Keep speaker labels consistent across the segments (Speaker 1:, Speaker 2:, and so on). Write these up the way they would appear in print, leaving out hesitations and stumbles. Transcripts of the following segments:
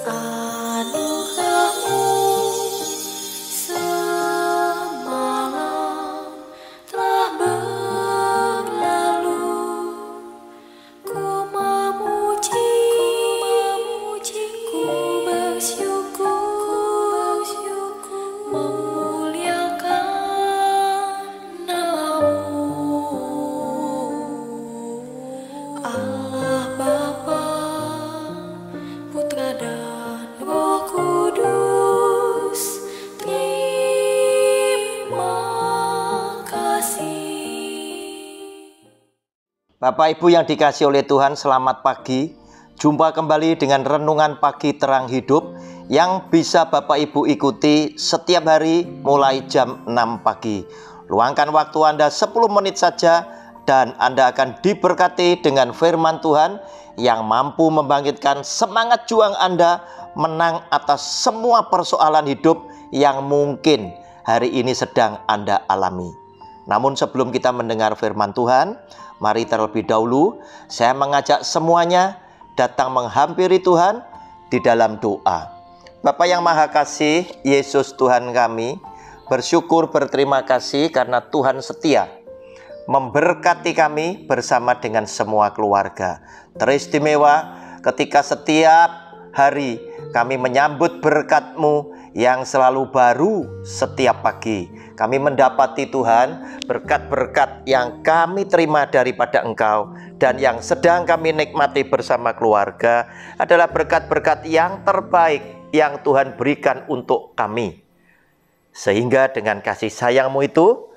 Speaker 1: anugerahmu semalam telah berlalu. Ku memuji, ku bersyukur, memuliakan namamu, Allah Bapa, Putra dan Roh Kudus. Terima kasih.
Speaker 2: Bapak Ibu yang dikasihi oleh Tuhan, selamat pagi. Jumpa kembali dengan renungan pagi terang hidup yang bisa Bapak Ibu ikuti setiap hari mulai jam 6 pagi. Luangkan waktu Anda 10 menit saja dan Anda akan diberkati dengan firman Tuhan yang mampu membangkitkan semangat juang Anda menang atas semua persoalan hidup yang mungkin hari ini sedang Anda alami. Namun sebelum kita mendengar firman Tuhan, mari terlebih dahulu saya mengajak semuanya datang menghampiri Tuhan di dalam doa. Bapa yang Maha Kasih, Yesus Tuhan kami, bersyukur berterima kasih karena Tuhan setia memberkati kami bersama dengan semua keluarga. Teristimewa ketika setiap hari kami menyambut berkat-Mu yang selalu baru setiap pagi. Kami mendapati Tuhan berkat-berkat yang kami terima daripada Engkau dan yang sedang kami nikmati bersama keluarga adalah berkat-berkat yang terbaik yang Tuhan berikan untuk kami. Sehingga dengan kasih sayang-Mu itu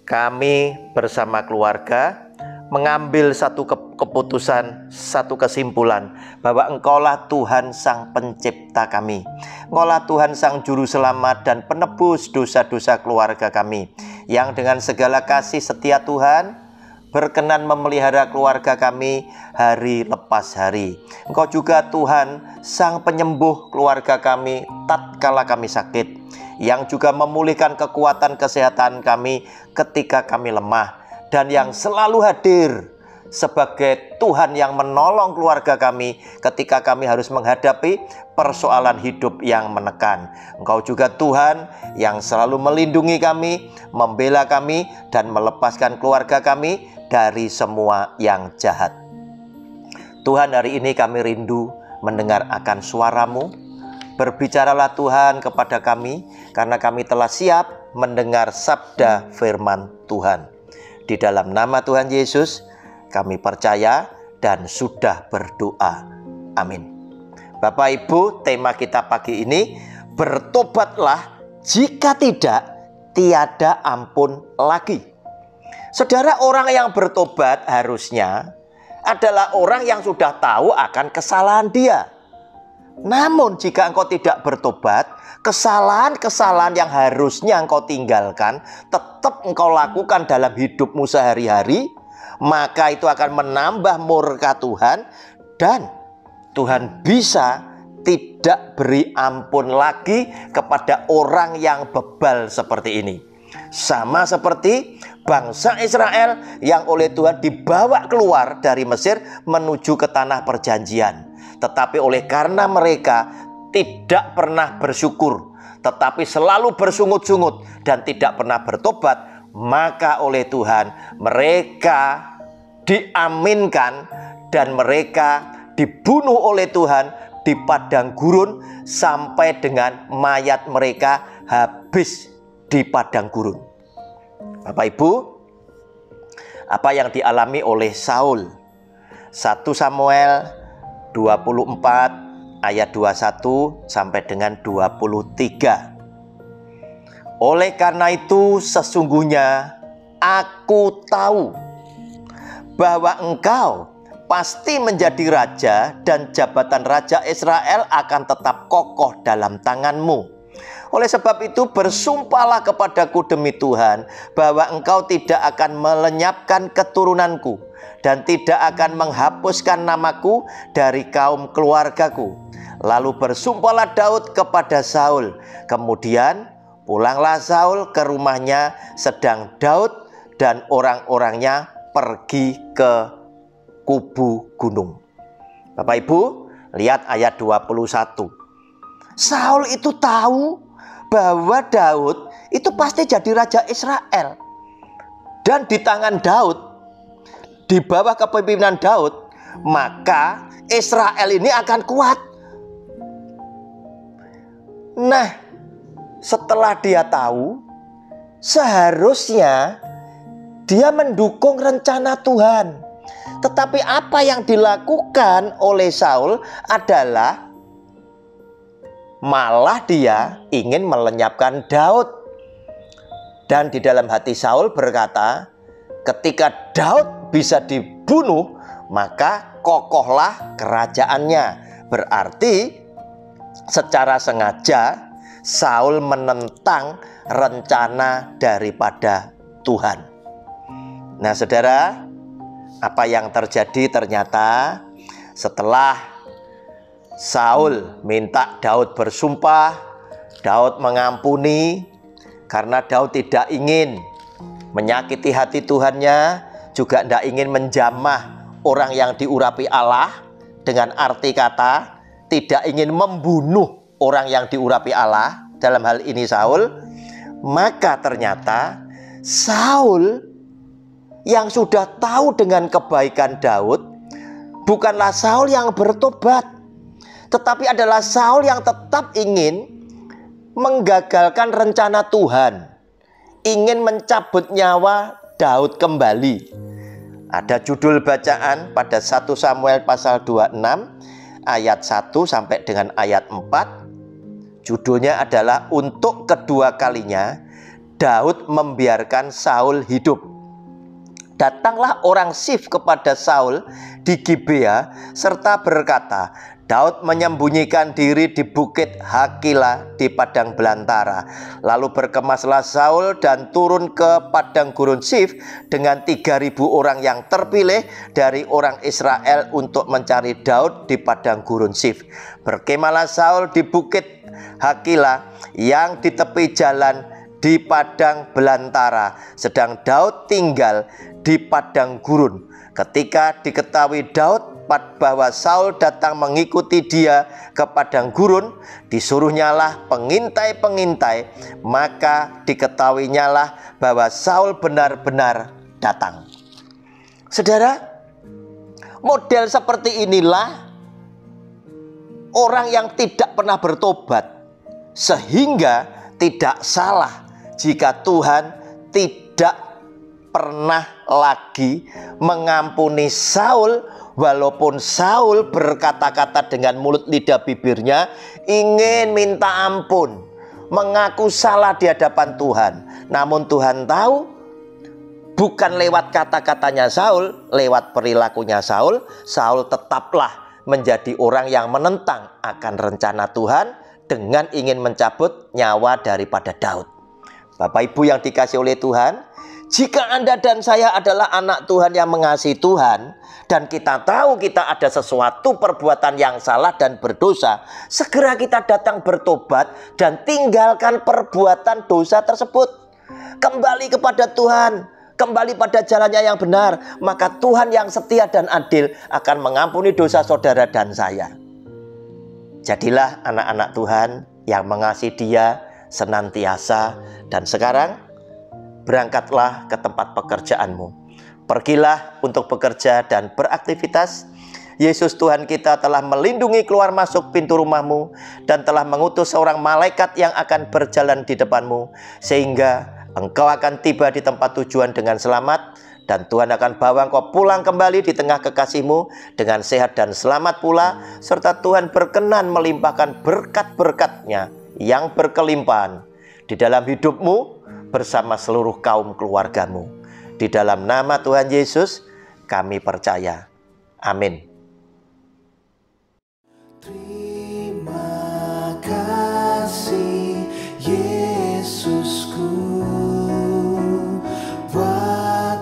Speaker 2: kami bersama keluarga mengambil satu keputusan, satu kesimpulan bahwa Engkaulah Tuhan Sang Pencipta kami. Engkaulah Tuhan Sang Juru Selamat dan penebus dosa-dosa keluarga kami, yang dengan segala kasih setia Tuhan berkenan memelihara keluarga kami hari lepas hari. Engkau juga Tuhan Sang Penyembuh keluarga kami tatkala kami sakit, yang juga memulihkan kekuatan kesehatan kami ketika kami lemah, dan yang selalu hadir sebagai Tuhan yang menolong keluarga kami ketika kami harus menghadapi persoalan hidup yang menekan. Engkau juga Tuhan yang selalu melindungi kami, membela kami, dan melepaskan keluarga kami dari semua yang jahat. Tuhan, hari ini kami rindu mendengar akan suara-Mu. Berbicaralah Tuhan kepada kami, karena kami telah siap mendengar sabda firman Tuhan. Di dalam nama Tuhan Yesus kami percaya dan sudah berdoa. Amin. Bapak Ibu, tema kita pagi ini, bertobatlah, jika tidak, tiada ampun lagi. Saudara, orang yang bertobat harusnya adalah orang yang sudah tahu akan kesalahan dia. Namun jika engkau tidak bertobat, kesalahan-kesalahan yang harusnya engkau tinggalkan tetap engkau lakukan dalam hidupmu sehari-hari, maka itu akan menambah murka Tuhan, dan Tuhan bisa tidak beri ampun lagi kepada orang yang bebal seperti ini. Sama seperti bangsa Israel yang oleh Tuhan dibawa keluar dari Mesir menuju ke tanah perjanjian. Tetapi oleh karena mereka tidak pernah bersyukur, tetapi selalu bersungut-sungut dan tidak pernah bertobat, maka oleh Tuhan mereka diaminkan dan mereka dibunuh oleh Tuhan di padang gurun sampai dengan mayat mereka habis di padang gurun. Bapak Ibu, apa yang dialami oleh Saul? 1 Samuel 24 ayat 21 sampai dengan 23. Oleh karena itu sesungguhnya aku tahu bahwa engkau pasti menjadi raja, dan jabatan raja Israel akan tetap kokoh dalam tanganmu. Oleh sebab itu bersumpahlah kepadaku demi Tuhan bahwa engkau tidak akan melenyapkan keturunanku dan tidak akan menghapuskan namaku dari kaum keluargaku. Lalu bersumpahlah Daud kepada Saul. Kemudian pulanglah Saul ke rumahnya, sedang Daud dan orang-orangnya pergi ke kubu gunung. Bapak Ibu, lihat ayat 21. Saul itu tahu bahwa Daud itu pasti jadi raja Israel. Dan di tangan Daud, di bawah kepemimpinan Daud, maka Israel ini akan kuat. Nah, setelah dia tahu, seharusnya dia mendukung rencana Tuhan. Tetapi apa yang dilakukan oleh Saul adalah malah dia ingin melenyapkan Daud. Dan di dalam hati Saul berkata, ketika Daud bisa dibunuh, maka kokohlah kerajaannya. Berarti secara sengaja Saul menentang rencana daripada Tuhan. Nah, saudara, apa yang terjadi ternyata setelah Saul minta Daud bersumpah, Daud mengampuni. Karena Daud tidak ingin menyakiti hati Tuhannya, juga tidak ingin menjamah orang yang diurapi Allah. Dengan arti kata, tidak ingin membunuh orang yang diurapi Allah, dalam hal ini Saul. Maka ternyata Saul yang sudah tahu dengan kebaikan Daud, bukanlah Saul yang bertobat, tetapi adalah Saul yang tetap ingin menggagalkan rencana Tuhan, ingin mencabut nyawa Daud kembali. Ada judul bacaan pada 1 Samuel pasal 26 ayat 1 sampai dengan ayat 4. Judulnya adalah untuk kedua kalinya Daud membiarkan Saul hidup. Datanglah orang Sif kepada Saul di Gibea serta berkata, Daud menyembunyikan diri di bukit Hakila di padang belantara. Lalu berkemaslah Saul dan turun ke padang gurun Sif dengan 3.000 orang yang terpilih dari orang Israel untuk mencari Daud di padang gurun Sif. Berkemahlah Saul di bukit Hakila yang di tepi jalan di padang belantara, sedang Daud tinggal di padang gurun. Ketika diketahui Daud bahwa Saul datang mengikuti dia ke padang gurun, disuruhnyalah pengintai-pengintai, maka diketahuinyalah bahwa Saul benar-benar datang. Saudara, model seperti inilah orang yang tidak pernah bertobat, sehingga tidak salah jika Tuhan tidak pernah lagi mengampuni Saul, walaupun Saul berkata-kata dengan mulut lidah bibirnya ingin minta ampun, mengaku salah di hadapan Tuhan. Namun Tuhan tahu bukan lewat kata-katanya Saul, lewat perilakunya Saul, Saul tetaplah menjadi orang yang menentang akan rencana Tuhan dengan ingin mencabut nyawa daripada Daud. Bapak Ibu yang dikasihi oleh Tuhan, jika Anda dan saya adalah anak Tuhan yang mengasihi Tuhan, dan kita tahu kita ada sesuatu perbuatan yang salah dan berdosa, segera kita datang bertobat dan tinggalkan perbuatan dosa tersebut. Kembali kepada Tuhan, kembali pada jalannya yang benar, maka Tuhan yang setia dan adil akan mengampuni dosa saudara dan saya. Jadilah anak-anak Tuhan yang mengasihi Dia senantiasa. Dan sekarang berangkatlah ke tempat pekerjaanmu. Pergilah untuk bekerja dan beraktivitas. Yesus Tuhan kita telah melindungi keluar masuk pintu rumahmu dan telah mengutus seorang malaikat yang akan berjalan di depanmu, sehingga engkau akan tiba di tempat tujuan dengan selamat. Dan Tuhan akan bawa engkau pulang kembali di tengah kekasihmu dengan sehat dan selamat pula. Serta Tuhan berkenan melimpahkan berkat-berkat-Nya yang berkelimpahan di dalam hidupmu bersama seluruh kaum keluargamu. Di dalam nama Tuhan Yesus kami percaya. Amin.
Speaker 3: Terima kasih Yesusku buat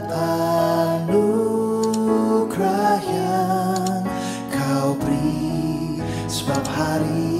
Speaker 3: anugerah yang Kau beri, sebab hari